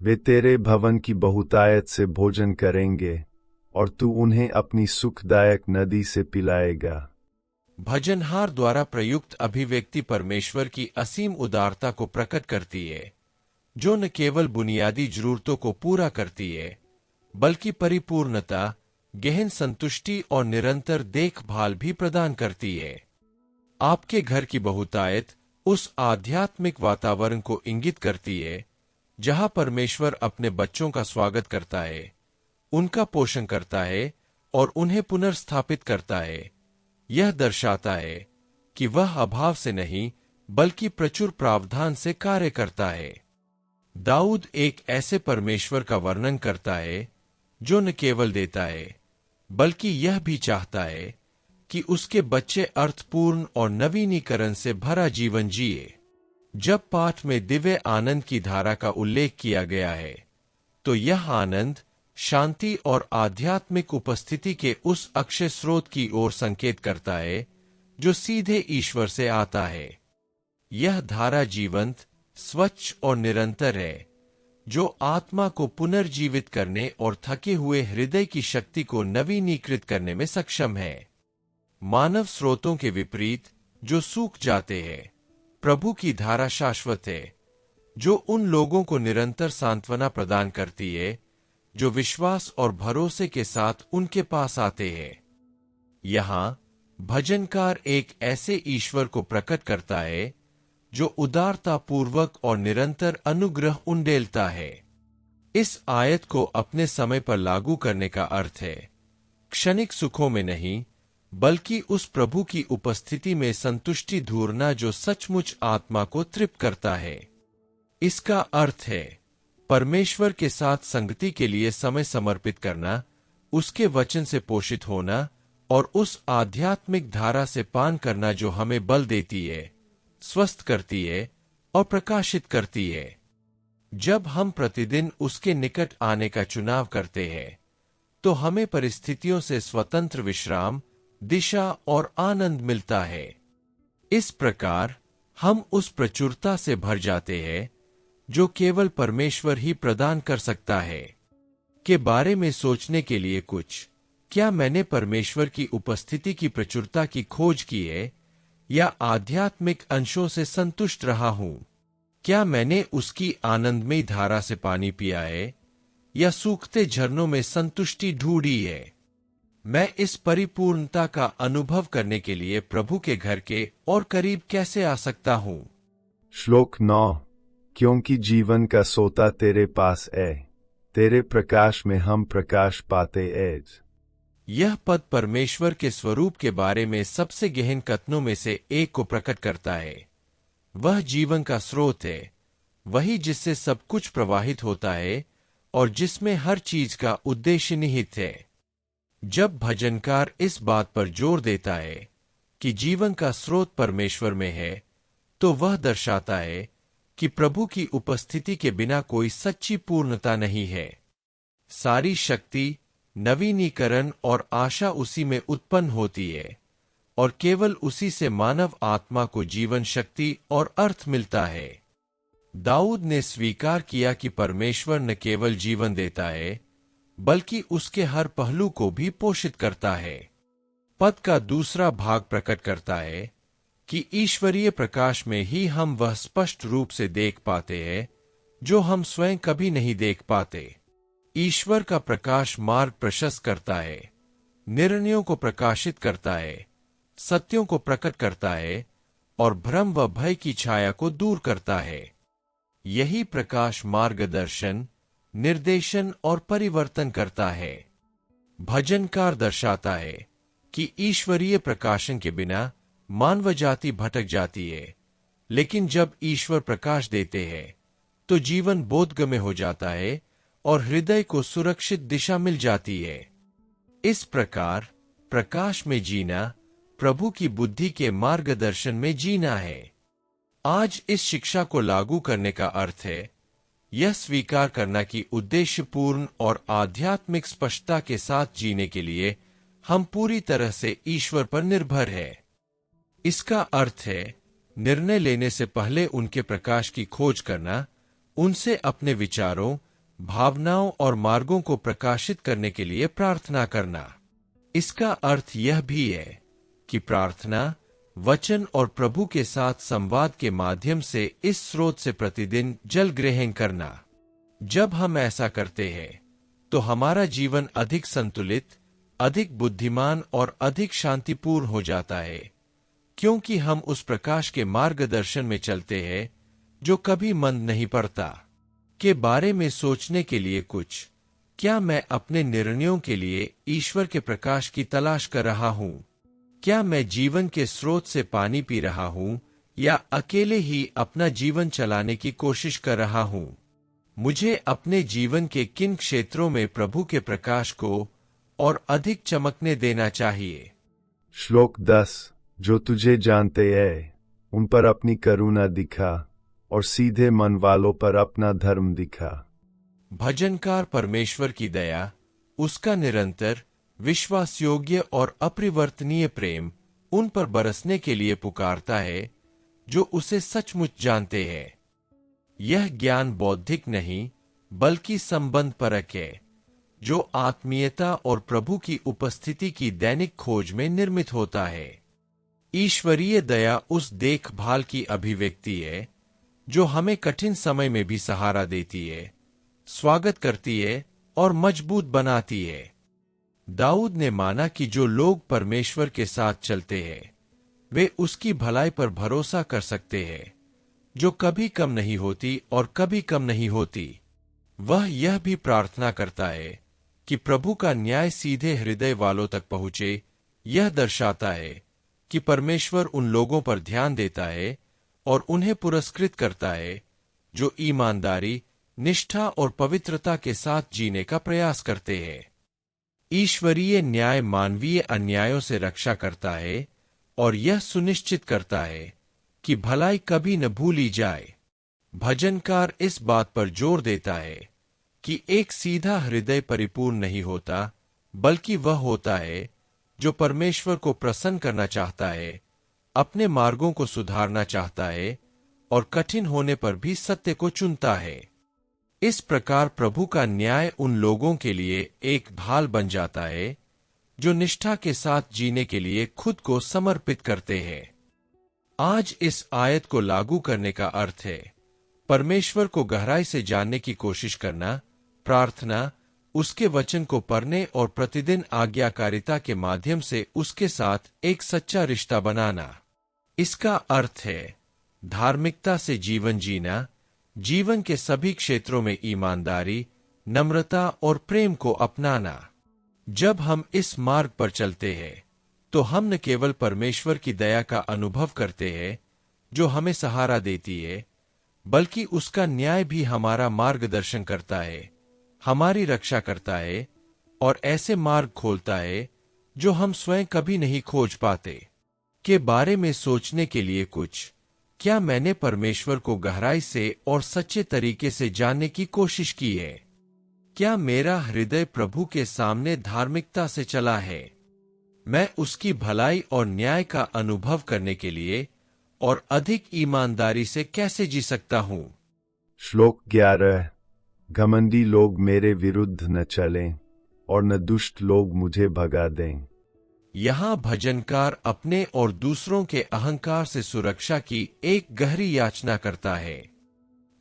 वे तेरे भवन की बहुतायत से भोजन करेंगे और तू उन्हें अपनी सुखदायक नदी से पिलाएगा। भजनहार द्वारा प्रयुक्त अभिव्यक्ति परमेश्वर की असीम उदारता को प्रकट करती है, जो न केवल बुनियादी जरूरतों को पूरा करती है, बल्कि परिपूर्णता, गहन संतुष्टि और निरंतर देखभाल भी प्रदान करती है। आपके घर की बहुतायत उस आध्यात्मिक वातावरण को इंगित करती है जहां परमेश्वर अपने बच्चों का स्वागत करता है, उनका पोषण करता है और उन्हें पुनर्स्थापित करता है। यह दर्शाता है कि वह अभाव से नहीं, बल्कि प्रचुर प्रावधान से कार्य करता है। दाऊद एक ऐसे परमेश्वर का वर्णन करता है जो न केवल देता है, बल्कि यह भी चाहता है कि उसके बच्चे अर्थपूर्ण और नवीनीकरण से भरा जीवन जिए। जब पाठ में दिव्य आनंद की धारा का उल्लेख किया गया है, तो यह आनंद शांति और आध्यात्मिक उपस्थिति के उस अक्षय स्रोत की ओर संकेत करता है जो सीधे ईश्वर से आता है। यह धारा जीवंत, स्वच्छ और निरंतर है, जो आत्मा को पुनर्जीवित करने और थके हुए हृदय की शक्ति को नवीनीकृत करने में सक्षम है। मानव स्रोतों के विपरीत जो सूख जाते हैं, प्रभु की धारा शाश्वत है, जो उन लोगों को निरंतर सांत्वना प्रदान करती है जो विश्वास और भरोसे के साथ उनके पास आते हैं। यहां भजनकार एक ऐसे ईश्वर को प्रकट करता है जो उदारतापूर्वक और निरंतर अनुग्रह उंडेलता है। इस आयत को अपने समय पर लागू करने का अर्थ है क्षणिक सुखों में नहीं, बल्कि उस प्रभु की उपस्थिति में संतुष्टि ढूंढना जो सचमुच आत्मा को तृप्त करता है। इसका अर्थ है परमेश्वर के साथ संगति के लिए समय समर्पित करना, उसके वचन से पोषित होना और उस आध्यात्मिक धारा से पान करना जो हमें बल देती है, स्वस्थ करती है और प्रकाशित करती है। जब हम प्रतिदिन उसके निकट आने का चुनाव करते हैं, तो हमें परिस्थितियों से स्वतंत्र विश्राम, दिशा और आनंद मिलता है। इस प्रकार हम उस प्रचुरता से भर जाते हैं जो केवल परमेश्वर ही प्रदान कर सकता है। के बारे में सोचने के लिए कुछ, क्या मैंने परमेश्वर की उपस्थिति की प्रचुरता की खोज की है या आध्यात्मिक अंशों से संतुष्ट रहा हूं? क्या मैंने उसकी आनंदमयी धारा से पानी पिया है या सूखते झरनों में संतुष्टि ढूंढी है? मैं इस परिपूर्णता का अनुभव करने के लिए प्रभु के घर के और करीब कैसे आ सकता हूं? श्लोक 9। क्योंकि जीवन का सोता तेरे पास है, तेरे प्रकाश में हम प्रकाश पाते हैं। यह पद परमेश्वर के स्वरूप के बारे में सबसे गहन कथनों में से एक को प्रकट करता है। वह जीवन का स्रोत है, वही जिससे सब कुछ प्रवाहित होता है और जिसमें हर चीज का उद्देश्य निहित है। जब भजनकार इस बात पर जोर देता है कि जीवन का स्रोत परमेश्वर में है, तो वह दर्शाता है कि प्रभु की उपस्थिति के बिना कोई सच्ची पूर्णता नहीं है। सारी शक्ति, नवीनीकरण और आशा उसी में उत्पन्न होती है और केवल उसी से मानव आत्मा को जीवन शक्ति और अर्थ मिलता है। दाऊद ने स्वीकार किया कि परमेश्वर न केवल जीवन देता है, बल्कि उसके हर पहलू को भी पोषित करता है। पद का दूसरा भाग प्रकट करता है कि ईश्वरीय प्रकाश में ही हम वह स्पष्ट रूप से देख पाते हैं जो हम स्वयं कभी नहीं देख पाते। ईश्वर का प्रकाश मार्ग प्रशस्त करता है, निर्णयों को प्रकाशित करता है, सत्यों को प्रकट करता है और भ्रम व भय की छाया को दूर करता है। यही प्रकाश मार्गदर्शन, निर्देशन और परिवर्तन करता है। भजनकार दर्शाता है कि ईश्वरीय प्रकाशन के बिना मानव जाति भटक जाती है, लेकिन जब ईश्वर प्रकाश देते हैं तो जीवन बोधगम्य हो जाता है और हृदय को सुरक्षित दिशा मिल जाती है। इस प्रकार प्रकाश में जीना प्रभु की बुद्धि के मार्गदर्शन में जीना है। आज इस शिक्षा को लागू करने का अर्थ है यह स्वीकार करना कि उद्देश्यपूर्ण और आध्यात्मिक स्पष्टता के साथ जीने के लिए हम पूरी तरह से ईश्वर पर निर्भर है। इसका अर्थ है निर्णय लेने से पहले उनके प्रकाश की खोज करना, उनसे अपने विचारों, भावनाओं और मार्गों को प्रकाशित करने के लिए प्रार्थना करना। इसका अर्थ यह भी है कि प्रार्थना, वचन और प्रभु के साथ संवाद के माध्यम से इस स्रोत से प्रतिदिन जल ग्रहण करना। जब हम ऐसा करते हैं तो हमारा जीवन अधिक संतुलित, अधिक बुद्धिमान और अधिक शांतिपूर्ण हो जाता है, क्योंकि हम उस प्रकाश के मार्गदर्शन में चलते हैं जो कभी मंद नहीं पड़ता। के बारे में सोचने के लिए कुछ, क्या मैं अपने निर्णयों के लिए ईश्वर के प्रकाश की तलाश कर रहा हूं? क्या मैं जीवन के स्रोत से पानी पी रहा हूं या अकेले ही अपना जीवन चलाने की कोशिश कर रहा हूं? मुझे अपने जीवन के किन क्षेत्रों में प्रभु के प्रकाश को और अधिक चमकने देना चाहिए? श्लोक 10। जो तुझे जानते हैं उन पर अपनी करुणा दिखा और सीधे मन वालों पर अपना धर्म दिखा। भजनकार परमेश्वर की दया, उसका निरंतर, विश्वासयोग्य और अपरिवर्तनीय प्रेम उन पर बरसने के लिए पुकारता है जो उसे सचमुच जानते हैं। यह ज्ञान बौद्धिक नहीं बल्कि संबंध परक है, जो आत्मीयता और प्रभु की उपस्थिति की दैनिक खोज में निर्मित होता है। ईश्वरीय दया उस देखभाल की अभिव्यक्ति है जो हमें कठिन समय में भी सहारा देती है, स्वागत करती है और मजबूत बनाती है। दाऊद ने माना कि जो लोग परमेश्वर के साथ चलते हैं वे उसकी भलाई पर भरोसा कर सकते हैं, जो कभी कम नहीं होती और कभी कम नहीं होती। वह यह भी प्रार्थना करता है कि प्रभु का न्याय सीधे हृदय वालों तक पहुंचे। यह दर्शाता है कि परमेश्वर उन लोगों पर ध्यान देता है और उन्हें पुरस्कृत करता है जो ईमानदारी, निष्ठा और पवित्रता के साथ जीने का प्रयास करते हैं। ईश्वरीय न्याय मानवीय अन्यायों से रक्षा करता है और यह सुनिश्चित करता है कि भलाई कभी न भूली जाए। भजनकार इस बात पर जोर देता है कि एक सीधा हृदय परिपूर्ण नहीं होता, बल्कि वह होता है जो परमेश्वर को प्रसन्न करना चाहता है, अपने मार्गों को सुधारना चाहता है और कठिन होने पर भी सत्य को चुनता है। इस प्रकार प्रभु का न्याय उन लोगों के लिए एक ढाल बन जाता है जो निष्ठा के साथ जीने के लिए खुद को समर्पित करते हैं। आज इस आयत को लागू करने का अर्थ है परमेश्वर को गहराई से जानने की कोशिश करना, प्रार्थना, उसके वचन को पढ़ने और प्रतिदिन आज्ञाकारिता के माध्यम से उसके साथ एक सच्चा रिश्ता बनाना। इसका अर्थ है धार्मिकता से जीवन जीना, जीवन के सभी क्षेत्रों में ईमानदारी, नम्रता और प्रेम को अपनाना। जब हम इस मार्ग पर चलते हैं तो हम न केवल परमेश्वर की दया का अनुभव करते हैं जो हमें सहारा देती है, बल्कि उसका न्याय भी हमारा मार्गदर्शन करता है, हमारी रक्षा करता है और ऐसे मार्ग खोलता है जो हम स्वयं कभी नहीं खोज पाते। के बारे में सोचने के लिए कुछ, क्या मैंने परमेश्वर को गहराई से और सच्चे तरीके से जानने की कोशिश की है? क्या मेरा हृदय प्रभु के सामने धार्मिकता से चला है? मैं उसकी भलाई और न्याय का अनुभव करने के लिए और अधिक ईमानदारी से कैसे जी सकता हूं? श्लोक 11। घमंडी लोग मेरे विरुद्ध न चलें और न दुष्ट लोग मुझे भगा दें। यहाँ भजनकार अपने और दूसरों के अहंकार से सुरक्षा की एक गहरी याचना करता है।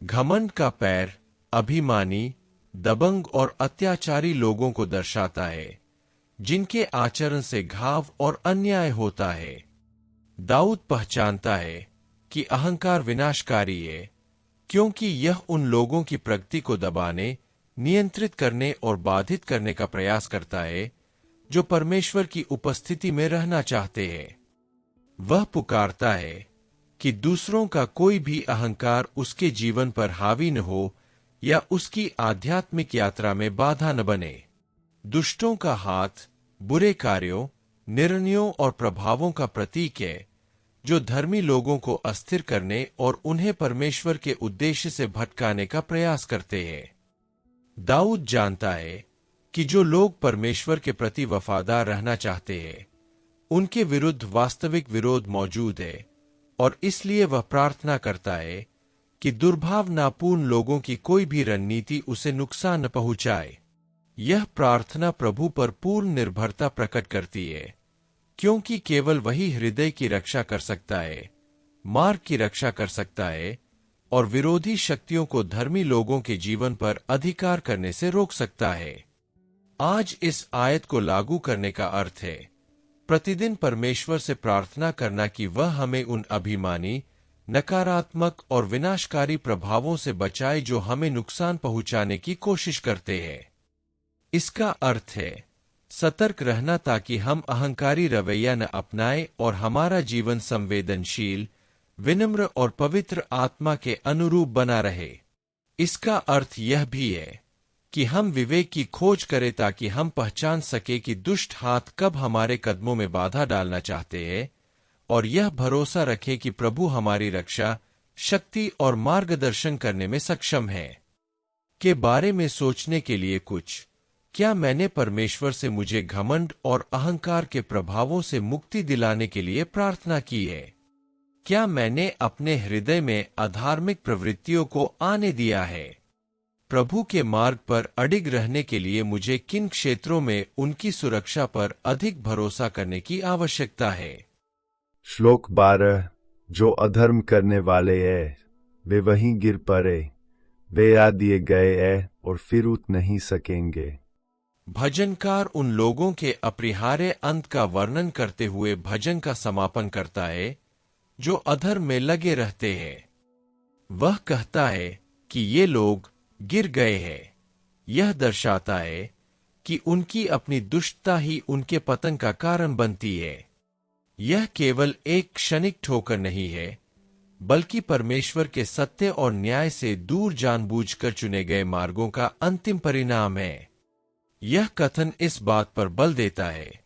घमंड का पैर अभिमानी, दबंग और अत्याचारी लोगों को दर्शाता है, जिनके आचरण से घाव और अन्याय होता है। दाऊद पहचानता है कि अहंकार विनाशकारी है, क्योंकि यह उन लोगों की प्रगति को दबाने, नियंत्रित करने और बाधित करने का प्रयास करता है जो परमेश्वर की उपस्थिति में रहना चाहते हैं। वह पुकारता है कि दूसरों का कोई भी अहंकार उसके जीवन पर हावी न हो या उसकी आध्यात्मिक यात्रा में बाधा न बने। दुष्टों का हाथ बुरे कार्यों, निर्णयों और प्रभावों का प्रतीक है, जो धर्मी लोगों को अस्थिर करने और उन्हें परमेश्वर के उद्देश्य से भटकाने का प्रयास करते हैं। दाऊद जानता है कि जो लोग परमेश्वर के प्रति वफादार रहना चाहते हैं, उनके विरुद्ध वास्तविक विरोध मौजूद है, और इसलिए वह प्रार्थना करता है कि दुर्भावनापूर्ण लोगों की कोई भी रणनीति उसे नुकसान न पहुंचाए। यह प्रार्थना प्रभु पर पूर्ण निर्भरता प्रकट करती है, क्योंकि केवल वही हृदय की रक्षा कर सकता है, मार्ग की रक्षा कर सकता है और विरोधी शक्तियों को धर्मी लोगों के जीवन पर अधिकार करने से रोक सकता है। आज इस आयत को लागू करने का अर्थ है प्रतिदिन परमेश्वर से प्रार्थना करना कि वह हमें उन अभिमानी, नकारात्मक और विनाशकारी प्रभावों से बचाए जो हमें नुकसान पहुंचाने की कोशिश करते हैं। इसका अर्थ है सतर्क रहना ताकि हम अहंकारी रवैया न अपनाएं और हमारा जीवन संवेदनशील, विनम्र और पवित्र आत्मा के अनुरूप बना रहे। इसका अर्थ यह भी है कि हम विवेक की खोज करें ताकि हम पहचान सके कि दुष्ट हाथ कब हमारे कदमों में बाधा डालना चाहते हैं, और यह भरोसा रखें कि प्रभु हमारी रक्षा, शक्ति और मार्गदर्शन करने में सक्षम है। के बारे में सोचने के लिए कुछ, क्या मैंने परमेश्वर से मुझे घमंड और अहंकार के प्रभावों से मुक्ति दिलाने के लिए प्रार्थना की है? क्या मैंने अपने हृदय में अधार्मिक प्रवृत्तियों को आने दिया है? प्रभु के मार्ग पर अडिग रहने के लिए मुझे किन क्षेत्रों में उनकी सुरक्षा पर अधिक भरोसा करने की आवश्यकता है? श्लोक 12। जो अधर्म करने वाले हैं वे वहीं गिर पड़े, वे आ दिए गए हैं और फिर उठ नहीं सकेंगे। भजनकार उन लोगों के अपरिहार्य अंत का वर्णन करते हुए भजन का समापन करता है जो अधर्म में लगे रहते हैं। वह कहता है कि ये लोग गिर गए हैं। यह दर्शाता है कि उनकी अपनी दुष्टता ही उनके पतन का कारण बनती है। यह केवल एक क्षणिक ठोकर नहीं है, बल्कि परमेश्वर के सत्य और न्याय से दूर जानबूझकर चुने गए मार्गों का अंतिम परिणाम है। यह कथन इस बात पर बल देता है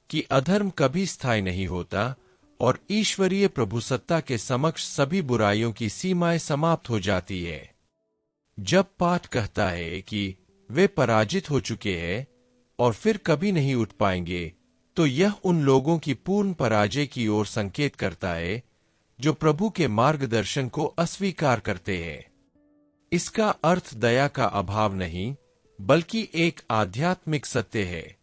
कि अधर्म कभी स्थायी नहीं होता और ईश्वरीय प्रभुसत्ता के समक्ष सभी बुराइयों की सीमाएं समाप्त हो जाती है। जब पाठ कहता है कि वे पराजित हो चुके हैं और फिर कभी नहीं उठ पाएंगे, तो यह उन लोगों की पूर्ण पराजय की ओर संकेत करता है जो प्रभु के मार्गदर्शन को अस्वीकार करते हैं। इसका अर्थ दया का अभाव नहीं, बल्कि एक आध्यात्मिक सत्य है।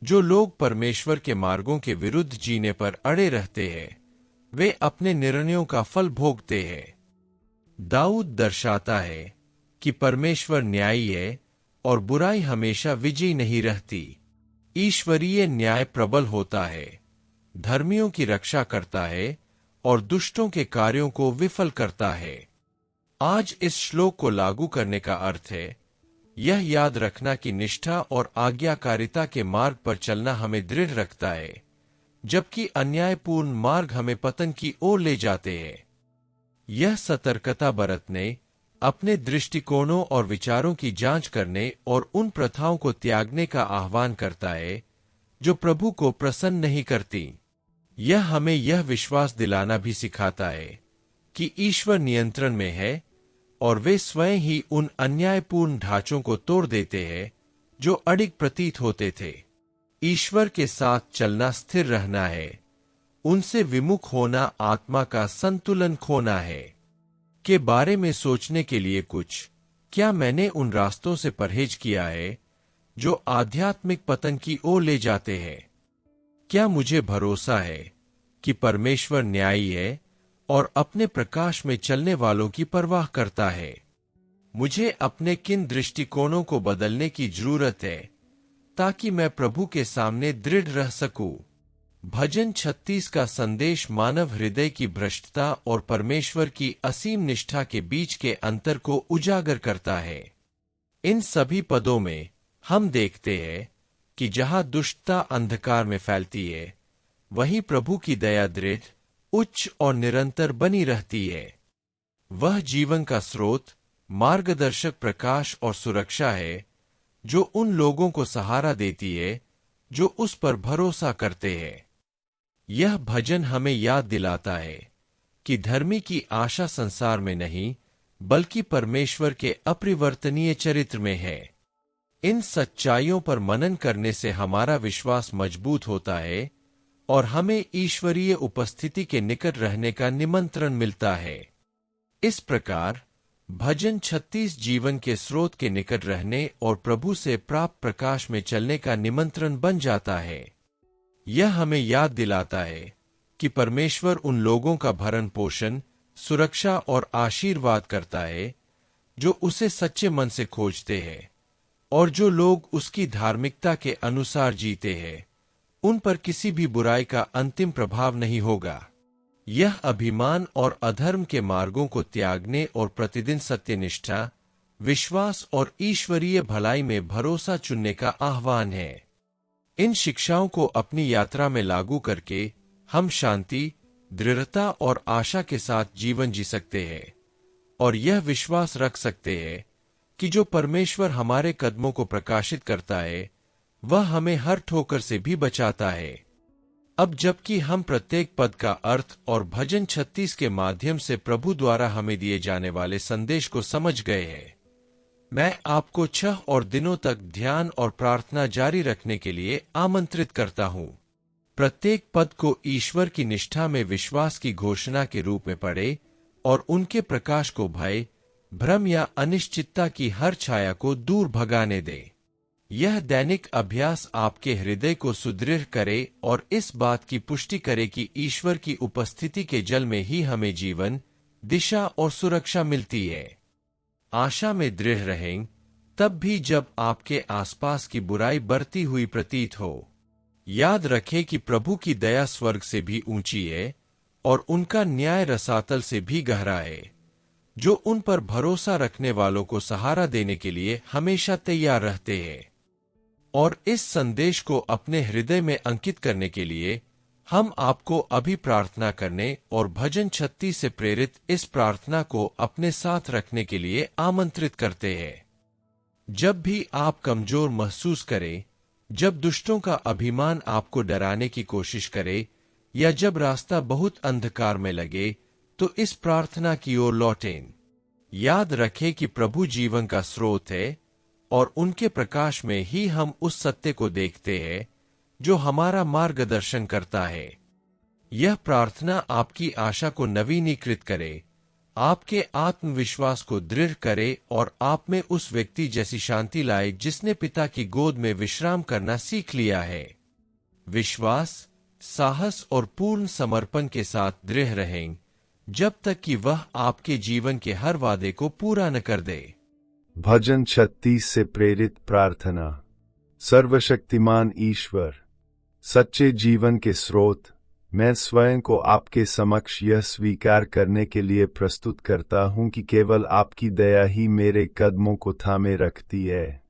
जो लोग परमेश्वर के मार्गों के विरुद्ध जीने पर अड़े रहते हैं, वे अपने निर्णयों का फल भोगते हैं। दाऊद दर्शाता है कि परमेश्वर न्यायी है और बुराई हमेशा विजयी नहीं रहती। ईश्वरीय न्याय प्रबल होता है, धर्मियों की रक्षा करता है और दुष्टों के कार्यों को विफल करता है। आज इस श्लोक को लागू करने का अर्थ है यह याद रखना कि निष्ठा और आज्ञाकारिता के मार्ग पर चलना हमें दृढ़ रखता है, जबकि अन्यायपूर्ण मार्ग हमें पतन की ओर ले जाते हैं। यह सतर्कता बरतने, अपने दृष्टिकोणों और विचारों की जांच करने और उन प्रथाओं को त्यागने का आह्वान करता है जो प्रभु को प्रसन्न नहीं करती। यह हमें यह विश्वास दिलाना भी सिखाता है कि ईश्वर नियंत्रण में है और वे स्वयं ही उन अन्यायपूर्ण ढांचों को तोड़ देते हैं जो अडिग प्रतीत होते थे। ईश्वर के साथ चलना स्थिर रहना है, उनसे विमुख होना आत्मा का संतुलन खोना है। के बारे में सोचने के लिए कुछ, क्या मैंने उन रास्तों से परहेज किया है जो आध्यात्मिक पतन की ओर ले जाते हैं? क्या मुझे भरोसा है कि परमेश्वर न्यायी है और अपने प्रकाश में चलने वालों की परवाह करता है? मुझे अपने किन दृष्टिकोणों को बदलने की जरूरत है ताकि मैं प्रभु के सामने दृढ़ रह सकूं? भजन 36 का संदेश मानव हृदय की भ्रष्टता और परमेश्वर की असीम निष्ठा के बीच के अंतर को उजागर करता है। इन सभी पदों में हम देखते हैं कि जहां दुष्टता अंधकार में फैलती है, वहीं प्रभु की दया दृढ़, उच्च और निरंतर बनी रहती है। वह जीवन का स्रोत, मार्गदर्शक, प्रकाश और सुरक्षा है जो उन लोगों को सहारा देती है जो उस पर भरोसा करते हैं। यह भजन हमें याद दिलाता है कि धर्मी की आशा संसार में नहीं, बल्कि परमेश्वर के अपरिवर्तनीय चरित्र में है। इन सच्चाइयों पर मनन करने से हमारा विश्वास मजबूत होता है और हमें ईश्वरीय उपस्थिति के निकट रहने का निमंत्रण मिलता है। इस प्रकार भजन 36 जीवन के स्रोत के निकट रहने और प्रभु से प्राप्त प्रकाश में चलने का निमंत्रण बन जाता है। यह हमें याद दिलाता है कि परमेश्वर उन लोगों का भरण पोषण, सुरक्षा और आशीर्वाद करता है जो उसे सच्चे मन से खोजते हैं, और जो लोग उसकी धार्मिकता के अनुसार जीते हैं, उन पर किसी भी बुराई का अंतिम प्रभाव नहीं होगा। यह अभिमान और अधर्म के मार्गों को त्यागने और प्रतिदिन सत्यनिष्ठा, विश्वास और ईश्वरीय भलाई में भरोसा चुनने का आह्वान है। इन शिक्षाओं को अपनी यात्रा में लागू करके हम शांति, दृढ़ता और आशा के साथ जीवन जी सकते हैं और यह विश्वास रख सकते हैं कि जो परमेश्वर हमारे कदमों को प्रकाशित करता है, वह हमें हर ठोकर से भी बचाता है। अब जबकि हम प्रत्येक पद का अर्थ और भजन 36 के माध्यम से प्रभु द्वारा हमें दिए जाने वाले संदेश को समझ गए हैं, मैं आपको 6 और दिनों तक ध्यान और प्रार्थना जारी रखने के लिए आमंत्रित करता हूं। प्रत्येक पद को ईश्वर की निष्ठा में विश्वास की घोषणा के रूप में पढ़े और उनके प्रकाश को भय, भ्रम या अनिश्चितता की हर छाया को दूर भगाने दे। यह दैनिक अभ्यास आपके हृदय को सुदृढ़ करे और इस बात की पुष्टि करे कि ईश्वर की उपस्थिति के जल में ही हमें जीवन, दिशा और सुरक्षा मिलती है। आशा में दृढ़ रहें तब भी जब आपके आसपास की बुराई बढ़ती हुई प्रतीत हो। याद रखें कि प्रभु की दया स्वर्ग से भी ऊंची है और उनका न्याय रसातल से भी गहरा है, जो उन पर भरोसा रखने वालों को सहारा देने के लिए हमेशा तैयार रहते हैं। और इस संदेश को अपने हृदय में अंकित करने के लिए हम आपको अभी प्रार्थना करने और भजन 36 से प्रेरित इस प्रार्थना को अपने साथ रखने के लिए आमंत्रित करते हैं। जब भी आप कमजोर महसूस करें, जब दुष्टों का अभिमान आपको डराने की कोशिश करे या जब रास्ता बहुत अंधकार में लगे, तो इस प्रार्थना की ओर लौटें। याद रखें कि प्रभु जीवन का स्रोत है और उनके प्रकाश में ही हम उस सत्य को देखते हैं जो हमारा मार्गदर्शन करता है। यह प्रार्थना आपकी आशा को नवीनीकृत करे, आपके आत्मविश्वास को दृढ़ करे और आप में उस व्यक्ति जैसी शांति लाए जिसने पिता की गोद में विश्राम करना सीख लिया है। विश्वास, साहस और पूर्ण समर्पण के साथ दृढ़ रहें जब तक कि वह आपके जीवन के हर वादे को पूरा न कर दे। भजन 36 से प्रेरित प्रार्थना। सर्वशक्तिमान ईश्वर, सच्चे जीवन के स्रोत, मैं स्वयं को आपके समक्ष यह स्वीकार करने के लिए प्रस्तुत करता हूं कि केवल आपकी दया ही मेरे कदमों को थामे रखती है।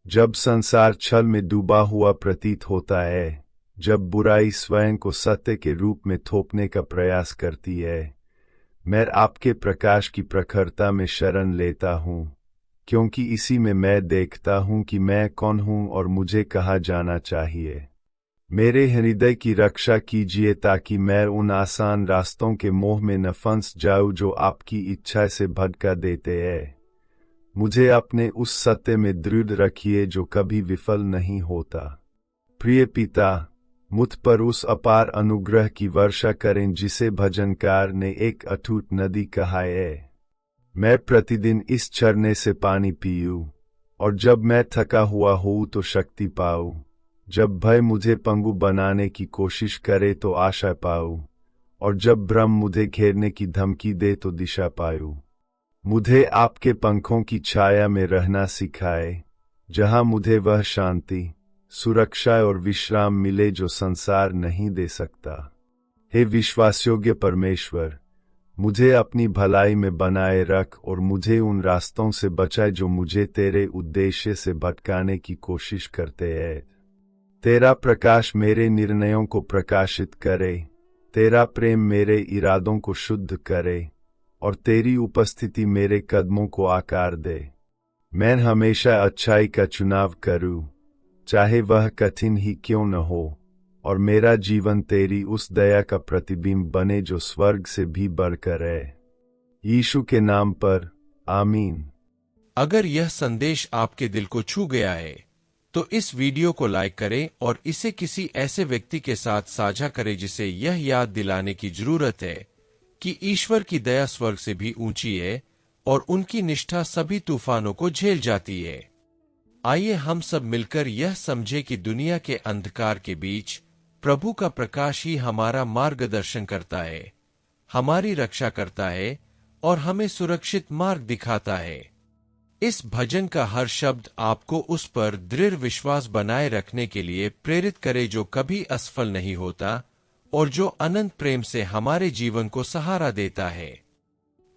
जब संसार छल में डूबा हुआ प्रतीत होता है, जब बुराई स्वयं को सत्य के रूप में थोपने का प्रयास करती है, मैं आपके प्रकाश की प्रखरता में शरण लेता हूं, क्योंकि इसी में मैं देखता हूं कि मैं कौन हूं और मुझे कहाँ जाना चाहिए। मेरे हृदय की रक्षा कीजिए ताकि मैं उन आसान रास्तों के मोह में न फंस जाऊं जो आपकी इच्छा से भटका देते हैं। मुझे अपने उस सत्य में दृढ़ रखिए जो कभी विफल नहीं होता। प्रिय पिता, मुझ पर उस अपार अनुग्रह की वर्षा करें जिसे भजनकार ने एक अटूट नदी कहा है। मैं प्रतिदिन इस झरने से पानी पीऊं और जब मैं थका हुआ हूं तो शक्ति पाऊं। जब भय मुझे पंगु बनाने की कोशिश करे तो आशा पाऊं, और जब भ्रम मुझे घेरने की धमकी दे तो दिशा पाऊं। मुझे आपके पंखों की छाया में रहना सिखाए, जहां मुझे वह शांति, सुरक्षा और विश्राम मिले जो संसार नहीं दे सकता। हे विश्वासयोग्य परमेश्वर, मुझे अपनी भलाई में बनाए रख और मुझे उन रास्तों से बचाए जो मुझे तेरे उद्देश्य से भटकाने की कोशिश करते हैं। तेरा प्रकाश मेरे निर्णयों को प्रकाशित करे, तेरा प्रेम मेरे इरादों को शुद्ध करे, और तेरी उपस्थिति मेरे कदमों को आकार दे। मैं हमेशा अच्छाई का चुनाव करूं, चाहे वह कठिन ही क्यों न हो, और मेरा जीवन तेरी उस दया का प्रतिबिंब बने जो स्वर्ग से भी बढ़कर है। यीशु के नाम पर, आमीन। अगर यह संदेश आपके दिल को छू गया है तो इस वीडियो को लाइक करें और इसे किसी ऐसे व्यक्ति के साथ साझा करें जिसे यह याद दिलाने की जरूरत है कि ईश्वर की दया स्वर्ग से भी ऊंची है और उनकी निष्ठा सभी तूफानों को झेल जाती है। आइए हम सब मिलकर यह समझे कि दुनिया के अंधकार के बीच प्रभु का प्रकाश ही हमारा मार्गदर्शन करता है, हमारी रक्षा करता है और हमें सुरक्षित मार्ग दिखाता है। इस भजन का हर शब्द आपको उस पर दृढ़ विश्वास बनाए रखने के लिए प्रेरित करे जो कभी असफल नहीं होता और जो अनंत प्रेम से हमारे जीवन को सहारा देता है।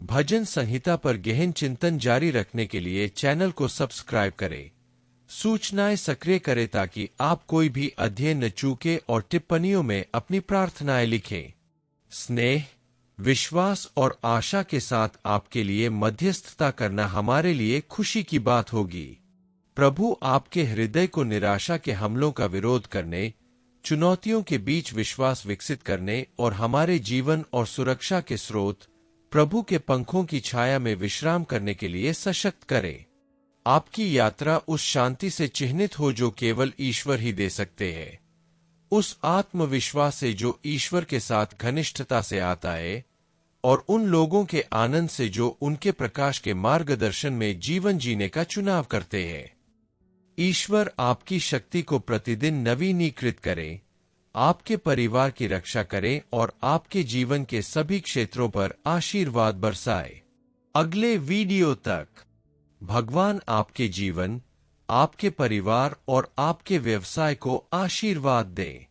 भजन संहिता पर गहन चिंतन जारी रखने के लिए चैनल को सब्सक्राइब करें, सूचनाएं सक्रिय करें ताकि आप कोई भी अध्ययन न चूके और टिप्पणियों में अपनी प्रार्थनाएं लिखें। स्नेह, विश्वास और आशा के साथ आपके लिए मध्यस्थता करना हमारे लिए खुशी की बात होगी। प्रभु आपके हृदय को निराशा के हमलों का विरोध करने, चुनौतियों के बीच विश्वास विकसित करने और हमारे जीवन और सुरक्षा के स्रोत प्रभु के पंखों की छाया में विश्राम करने के लिए सशक्त करे। आपकी यात्रा उस शांति से चिह्नित हो जो केवल ईश्वर ही दे सकते हैं, उस आत्मविश्वास से जो ईश्वर के साथ घनिष्ठता से आता है, और उन लोगों के आनंद से जो उनके प्रकाश के मार्गदर्शन में जीवन जीने का चुनाव करते हैं। ईश्वर आपकी शक्ति को प्रतिदिन नवीनीकृत करे, आपके परिवार की रक्षा करे और आपके जीवन के सभी क्षेत्रों पर आशीर्वाद बरसाए। अगले वीडियो तक भगवान आपके जीवन, आपके परिवार और आपके व्यवसाय को आशीर्वाद दे।